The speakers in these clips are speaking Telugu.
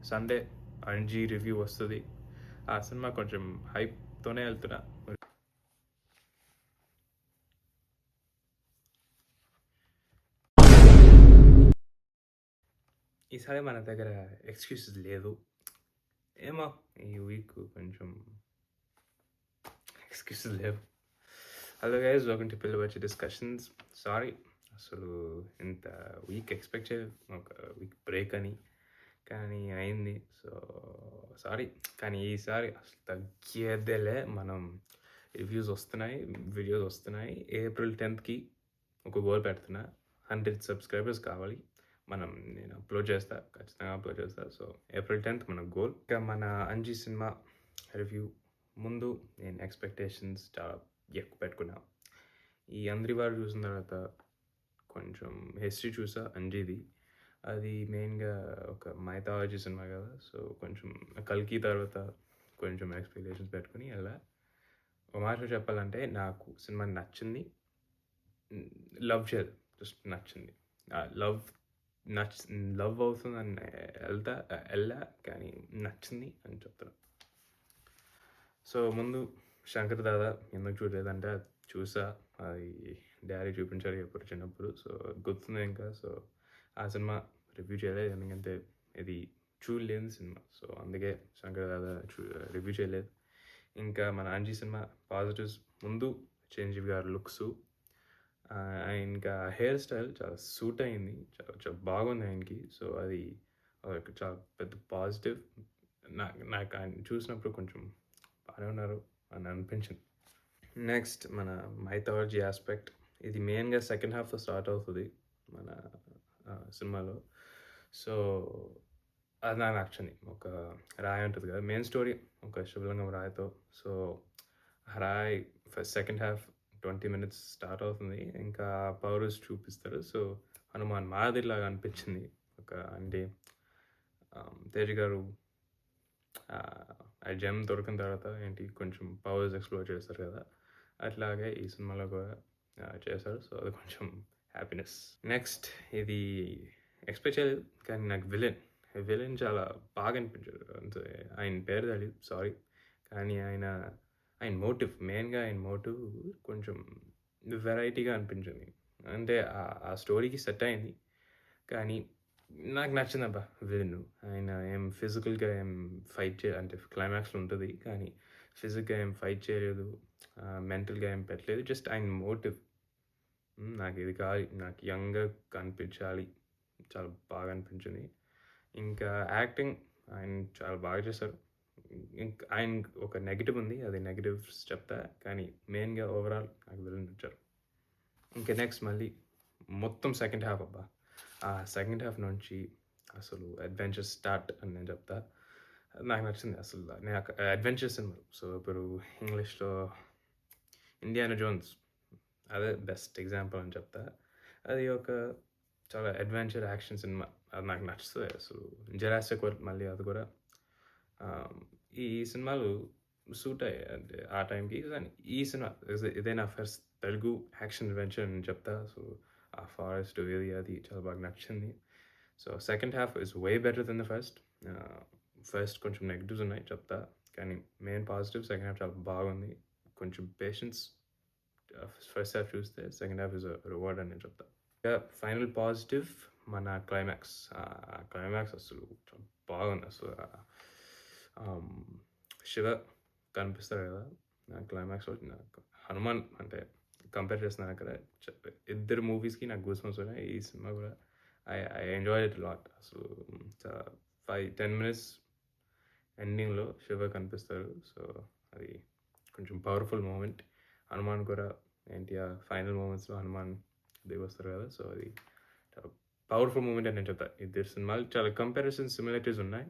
సండే అంజీ రివ్యూ వస్తుంది. ఆ సినిమా కొంచెం హైప్తోనే వెళ్తున్నా. ఈసారి మన దగ్గర ఎక్స్క్యూజెస్ లేదు. ఏమో ఈ వీక్ కొంచెం ఎక్స్క్యూజెస్ లేవు. హలో గైస్, వెల్కమ్ టు పిల్ల వచ్చి డిస్కషన్స్. సారీ, అసలు ఇంత వీక్ ఎక్స్పెక్ట్ చేయలేదు, ఒక వీక్ బ్రేక్ అని, కానీ అయింది. సో సారీ, కానీ ఈసారి అసలు తగ్గేదేలే. మనం రివ్యూస్ వస్తున్నాయి, వీడియోస్ వస్తున్నాయి. ఏప్రిల్ 10th ఒక గోల్ పెడుతున్నా, 100 సబ్స్క్రైబర్స్ కావాలి. నేను అప్లోడ్ చేస్తా, ఖచ్చితంగా అప్లోడ్ చేస్తా. సో ఏప్రిల్ 10th మన గోల్. ఇంకా మన అంజీ సినిమా రివ్యూ ముందు నేను ఎక్స్పెక్టేషన్స్ చాలా ఎక్కువ పెట్టుకున్నా. ఈ అందరివారు చూసిన తర్వాత కొంచెం హిస్టరీ చూసా అంజీది. అది మెయిన్గా ఒక మైథాలజీ సినిమా కదా, సో కొంచెం కల్కి తర్వాత కొంచెం ఎక్స్పెక్టేషన్స్ పెట్టుకుని అలా. ఒక మాట చెప్పాలంటే నాకు సినిమా నచ్చింది, లవ్ చేయదు, జస్ట్ నచ్చింది. లవ్ అవుతుందని వెళ్ళా, కానీ నచ్చింది అని చెప్తాను. సో ముందు శంకర్ దాదా ఎందుకు చూడలేదంటే చూసా, అది డాడీ చూపించారు ఎప్పుడు చిన్నప్పుడు, సో గుర్తుంది ఇంకా. సో ఆ సినిమా రివ్యూ చేయలేదు, ఎందుకంటే ఇది చూడలేని సినిమా, సో అందుకే శంకర్ దాదా రివ్యూ చేయలేదు. ఇంకా మన అంజీ సినిమా పాజిటివ్స్ ముందు చిరంజీవి గారి లుక్స్, ఇంకా హెయిర్ స్టైల్ చాలా సూట్ అయింది, చాలా చాలా బాగుంది ఆయనకి. సో అది చాలా పెద్ద పాజిటివ్. నాకు ఆయన చూసినప్పుడు కొంచెం బాగానే ఉన్నారు అని అనిపించింది. నెక్స్ట్ మన మైథాలజీ ఆస్పెక్ట్, ఇది మెయిన్గా సెకండ్ హాఫ్లో స్టార్ట్ అవుతుంది మన సినిమాలో. సో అది నాకు నచ్చింది. ఒక రాయి ఉంటుంది కదా, మెయిన్ స్టోరీ ఒక శివలింగం రాయితో. సో రాయి సెకండ్ హాఫ్ 20 minutes స్టార్ట్ అవుతుంది, ఇంకా పవర్స్ చూపిస్తారు. సో హనుమాన్ మాదిరిలాగా అనిపించింది. ఒక అంటే తేజ్ గారు ఆ జెమ్ దొరికిన తర్వాత ఏంటి కొంచెం పవర్స్ ఎక్స్ప్లోర్ చేస్తారు కదా, అట్లాగే ఈ సినిమాలో కూడా చేశారు. సో అది కొంచెం హ్యాపీనెస్. నెక్స్ట్ ఇది ఎక్స్పెక్ట్ చేయలేదు, కానీ నాకు విలన్ చాలా బాగా అనిపించారు. అంతే, ఆయన పేరు తెలియదు, సారీ. కానీ ఆయన మెయిన్గా ఆయన మోటివ్ కొంచెం వెరైటీగా అనిపించింది. అంటే ఆ స్టోరీకి సెట్ అయింది, కానీ నాకు నచ్చింది అబ్బా విలన్. ఆయన ఏం ఫిజికల్గా ఏం ఫైట్ అంటే క్లైమాక్స్లో ఉంటుంది, కానీ ఫిజికల్గా ఏం ఫైట్ చేయలేదు, మెంటల్గా ఏం పెట్టలేదు. జస్ట్ ఆయన మోటివ్, నాకు ఇది కాదు, నాకు యంగ్గా కనిపించాలి, చాలా బాగా అనిపించింది. ఇంకా యాక్టింగ్ ఆయన చాలా బాగా చేశారు. ఇంకా ఆయన ఒక నెగిటివ్ ఉంది, అది నెగిటివ్స్ చెప్తా, కానీ మెయిన్గా ఓవరాల్ నాకు విలన్ నచ్చారు. ఇంకా నెక్స్ట్ మళ్ళీ మొత్తం సెకండ్ హాఫ్ అబ్బా, ఆ సెకండ్ హాఫ్ నుంచి అసలు అడ్వెంచర్ స్టార్ట్ అని నేను చెప్తా. నాకు నచ్చింది అసలు. నాకు అడ్వెంచర్ సినిమాలు, సో ఇప్పుడు ఇంగ్లీష్లో ఇండియానా జోన్స్, అదే బెస్ట్ ఎగ్జాంపుల్ అని చెప్తా. అది ఒక చాలా అడ్వెంచర్ యాక్షన్ సినిమా, అది నాకు నచ్చుతుంది అసలు. జరాసిక్ వరల్డ్ మళ్ళీ అది కూడా. ఈ సినిమాలు సూట్ అయ్యాయి అంటే ఆ టైంకి. కానీ ఈ సినిమా ఇదే నా ఫస్ట్ తెలుగు యాక్షన్ అడ్వెంచర్ అని చెప్తా. సో ఆ ఫారెస్ట్ ఇది అది చాలా బాగా నచ్చింది. So second half is way better than the first. First కొంచెం నెగిటివ్స్ ఉన్నాయి చెప్తా, కానీ మెయిన్ పాజిటివ్ సెకండ్ హాఫ్ చాలా బాగుంది. కొంచెం పేషెన్స్ ఫస్ట్ హాఫ్ చూస్తే సెకండ్ హాఫ్ ఇస్ రివార్డ్ అని నేను చెప్తా. ఫైనల్ పాజిటివ్ మన క్లైమాక్స్. క్లైమాక్స్ అసలు చాలా బాగుంది అసలు. శివ కనిపిస్తారు కదా నా క్లైమాక్స్, నాకు హనుమాన్ అంటే కంపేర్ చేస్తున్నాను అక్కడ. ఇద్దరు మూవీస్కి నాకు గూస్ బంప్స్ ఉన్నాయి. ఈ సినిమా కూడా ఐ ఎంజాయ్ ఇట్ లాట్. అసలు 5-10 minutes ఎండింగ్లో శివ కనిపిస్తారు. సో అది కొంచెం పవర్ఫుల్ మూమెంట్. హనుమాన్ కూడా ఏంటి ఆ ఫైనల్ మూమెంట్స్లో హనుమాన్ దిగి వస్తారు కదా, సో అది చాలా పవర్ఫుల్ మూమెంట్ అని నేను చెప్తాను. ఇద్దరు సినిమాలు చాలా కంపారిజన్ సిమిలారిటీస్ ఉన్నాయి,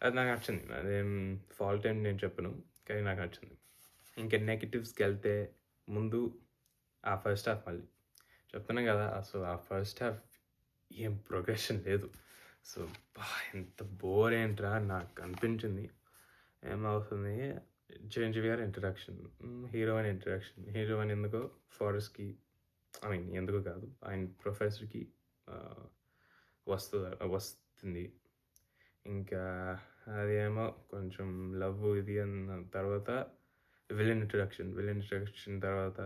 అది నాకు నచ్చింది. అదేం ఫాల్ట్ ఏం నేను చెప్పను, కానీ నాకు నచ్చింది. ఇంకా నెగిటివ్స్కి వెళ్తే ముందు ఆ ఫస్ట్ హాఫ్ మళ్ళీ చెప్తున్నాను కదా, అసలు ఆ ఫస్ట్ హాఫ్ ఏం ప్రోగ్రెషన్ లేదు. సో ఎంత బోర్ ఏంట్రా నాకు అనిపించింది. ఏమవుతుంది, చిరంజీవి గారి ఇంట్రడక్షన్, హీరోయిన్ ఇంట్రడక్షన్. హీరోయిన్ ఎందుకో ఫారెస్ట్కి, ఎందుకు కాదు, ఆయన ప్రొఫెసర్కి వస్తుంది. ఇంకా అదేమో కొంచెం లవ్ ఇది అన్న తర్వాత విలన్ ఇంట్రడక్షన్ తర్వాత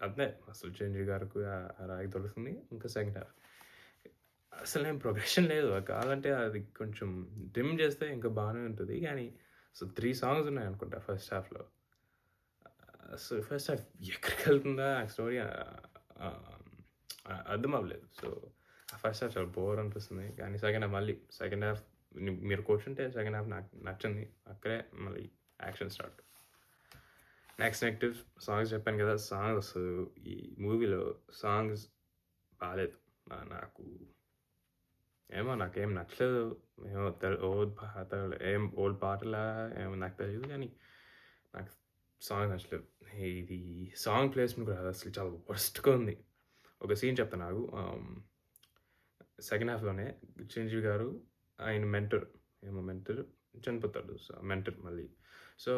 అదే అసలు చిరంజీవి గారికి ఆ రాయి దొరుకుతుంది. ఇంకా సెకండ్ హాఫ్ అసలేం ప్రోగ్రెషన్ లేదు. కావాలంటే అది కొంచెం డిమ్ చేస్తే ఇంకా బాగానే ఉంటుంది. కానీ సో 3 సాంగ్స్ ఉన్నాయనుకుంటా ఫస్ట్ హాఫ్‌లో. అసలు ఫస్ట్ హాఫ్ ఎక్కడికెళ్తుందా ఆ స్టోరీ అర్థం అవ్వలేదు. సో ఆ ఫస్ట్ హాఫ్ చాలా బోర్ అనిపిస్తుంది. కానీ సెకండ్ హాఫ్ మీరు కూర్చుంటే సెకండ్ హాఫ్ నాకు నచ్చింది. అక్కడే మళ్ళీ యాక్షన్ స్టార్ట్. నెగటివ్ సాంగ్స్ చెప్పాను కదా! సాంగ్స్ అసలు ఈ మూవీలో సాంగ్స్ బాలేదు. నాకు నాకేం నచ్చలేదు. ఏమో ఓల్డ్ పాటలా ఏమో నాకు తెలీదు. కానీ నాకు సాంగ్ నచ్చలేదు. ఇది సాంగ్ ప్లేస్‌మెంట్ కూడా అసలు చాలా వరస్ట్‌గా ఉంది. ఒక సీన్ చెప్తాను ఆగు. సెకండ్ హాఫ్‌లోనే చిరంజీవి గారు ఆయన మెంటర్ చనిపోతాడు. సో, మెంటర్ మళ్ళీ. సో,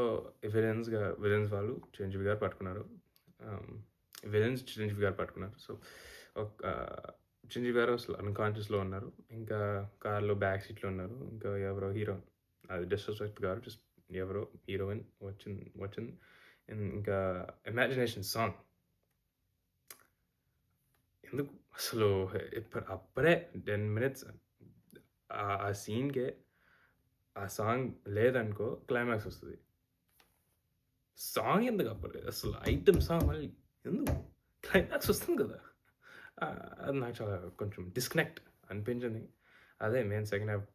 విలన్స్ వాళ్ళు చిరంజీవి గారు పట్టుకున్నారు. సో, ఒక చిరంజీవి గారు అసలు అన్‌కాన్షియస్‌లో ఉన్నారు. ఇంకా కార్‌లో బ్యాక్ సీట్‌లో ఉన్నారు. ఇంకా ఎవరో హీరోయిన్ అది డిస్‌రెస్పెక్ట్ కాదు. జస్ట్ ఎవరో హీరోయిన్ వచ్చింది. ఇంకా ఇమాజినేషన్ సాంగ్ ఎందుకు అసలు అప్పుడే 10 మినిట్స్ ఆ సీన్‌కే ఆ సాంగ్ లేదనుకో క్లైమాక్స్ వస్తది. సాంగ్ ఎందుకు అప్పుడే అసలు ఐటెమ్ సాంగ్ మళ్ళీ ఎందుకు? క్లైమాక్స్ వస్తుంది కదా! అది నాకు చాలా కొంచెం డిస్కనెక్ట్ అనిపించింది. అదే మెయిన్ సెకండ్ హాఫ్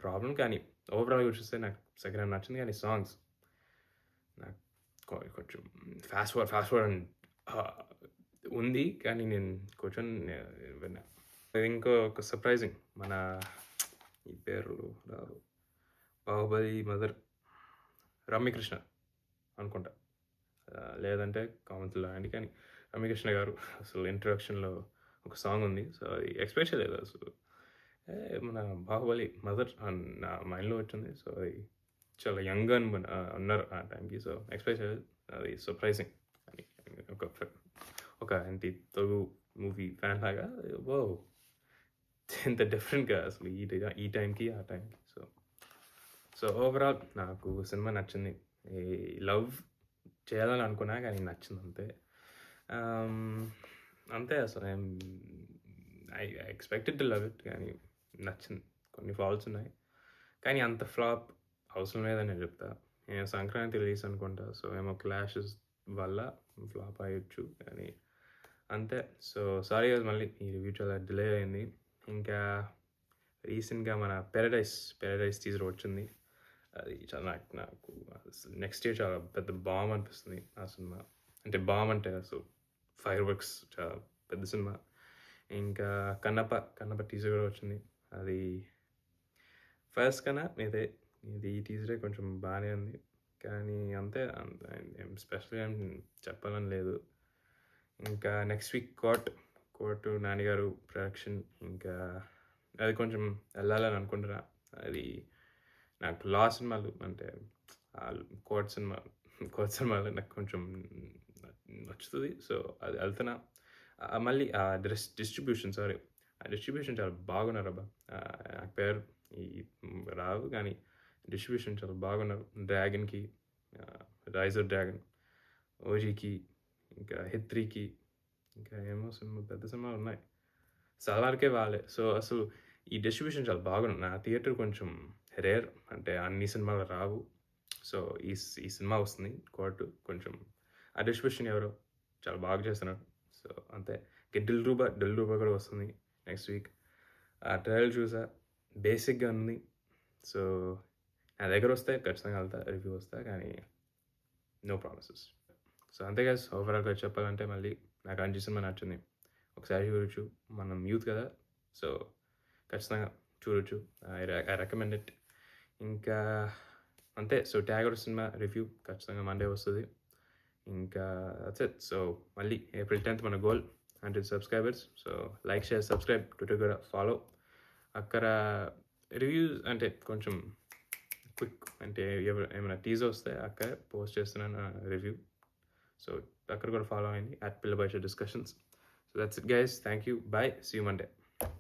ప్రాబ్లమ్. కానీ ఓవరాల్‌గా చూస్తే నాకు సెకండ్ హాఫ్ నచ్చింది. కానీ సాంగ్స్ నాకు కొంచెం ఫాస్ట్ ఫార్వర్డ్ ఉంది. కానీ నేను కూర్చొని విన్నా. ఇంకొక సర్ప్రైజింగ్ మన ఈ పేరు రాదు. 'బాహుబలి' మదర్ రమ్యకృష్ణ అనుకుంటా. లేదంటే కామెంట్స్‌లో రాయండి. కానీ రమ్యకృష్ణ గారు అసలు ఇంట్రడక్షన్‌లో ఒక సాంగ్ ఉంది. సో, అది ఎక్స్‌పెక్ట్ చేయలేదు అసలు. మన 'బాహుబలి' మదర్ నా మైండ్‌లో వచ్చింది. సో, అది చాలా యంగ్ ఉన్నారు ఆ టైంకి. సో, ఎక్స్‌పెక్ట్ చేయలేదు. అది సర్ప్రైజింగ్ అని ఒక ఏంటి తెలుగు మూవీ ఫ్యాన్ లాగా వావ్! ఇంత డిఫరెంట్‌గా అసలు ఈ టైంకి ఆ టైంకి. సో ఓవరాల్ నాకు సినిమా నచ్చింది. ఈ లవ్ చేయాలని అనుకున్నా కానీ నచ్చింది అంతే. అంతే అసలు I expected to love it కానీ నచ్చింది. కొన్ని ఫాల్ట్స్ ఉన్నాయి. కానీ అంత ఫ్లాప్ అవసరం లేదని నేను చెప్తా. నేను సంక్రాంతి రిలీజ్ అనుకుంటా. సో, ఏమో క్లాషెస్ వల్ల ఫ్లాప్ అయ్యొచ్చు. కానీ అంతే. సో, సారీ గైస్ మళ్ళీ ఈ రివ్యూ చాలా డిలే అయింది. ఇంకా రీసెంట్‌గా మన 'పారడైజ్' టీజర్ వచ్చింది. అది చాలా నాకు నెక్స్ట్ ఇయర్ చాలా పెద్ద బాంబ్ అనిపిస్తుంది ఆ సినిమా. అంటే బాంబ్ అంటే అసలు ఫైర్ వర్క్స్ చాలా పెద్ద సినిమా. ఇంకా కన్నప్ప టీజర్ కూడా వచ్చింది. అది ఫస్ట్ కన్నా ఇది ఈ టీజరే కొంచెం బాగానే ఉంది. కానీ అంతే ఏం స్పెషల్‌గా ఏం చెప్పాలని లేదు. ఇంకా నెక్స్ట్ వీక్ కోర్టు నానిగారు ప్రొడక్షన్. ఇంకా అది కొంచెం వెళ్ళాలని అనుకుంటున్నా. అది నాకు లా సినిమాలు అంటే కోర్ట్ సినిమాలు నాకు కొంచెం నచ్చుతుంది. సో, అది వెళ్తున్నా. మళ్ళీ డిస్ట్రిబ్యూషన్ చాలా బాగున్నారబ్బా. నాకు పేరు రావు కానీ డిస్ట్రిబ్యూషన్ చాలా బాగున్నారు. డ్రాగన్‌కి, రైజ్ ఆఫ్ డ్రాగన్, ఓజీకి, ఇంకా హిత్రీకి, ఇంకా ఏమో పెద్ద సినిమాలు ఉన్నాయి. సలార్‌కే వాళ్ళే. సో, అసలు ఈ డిస్ట్రిబ్యూషన్ చాలా బాగుంది. నా థియేటర్ కొంచెం రేర్. అంటే అన్ని సినిమాలు రావు. సో, ఈ సినిమా వస్తుంది కోర్టు కొంచెం ఆ డిస్ట్రిబ్యూషన్ ఎవరో చాలా బాగా చేస్తున్నారు. సో, అంతే. ఇంకా దిల్ రూబా కూడా వస్తుంది నెక్స్ట్ వీక్. ఆ ట్రైలర్ చూసా. బేసిక్‌గా ఉంది. సో, నా దగ్గర వస్తే ఖచ్చితంగా వెళ్తా. రివ్యూ వస్తా. కానీ నో ప్రామిసెస్. సో, అంతే గైస్ ఓవరాల్‌గా చెప్పాలంటే మళ్ళీ నాకు 'అంజి' సినిమా నచ్చింది. ఒకసారి చూడొచ్చు. మనం యూత్ కదా! సో, ఖచ్చితంగా చూడొచ్చు. I recommend it. ఇంకా అంతే. సో, 'ట్యాగూర్' సినిమా రివ్యూ ఖచ్చితంగా మండే వస్తది. ఇంకా దట్స్ ఇట్. సో, మళ్ళీ ఏప్రిల్ 10th మన goal 100 subscribers. So, like, share, subscribe, Twitter కూడా ఫాలో. అక్కడ రివ్యూస్ అంటే కొంచెం క్విక్ అంటే ఏమైనా టీజర్ వస్తే అక్కడ పోస్ట్ చేస్తున్నాను రివ్యూ. సో, అక్కడ కూడా ఫాలో అయ్యండి @పిల్లబాయిషో discussions. So, that's it guys. Thank you. Bye. See you Monday.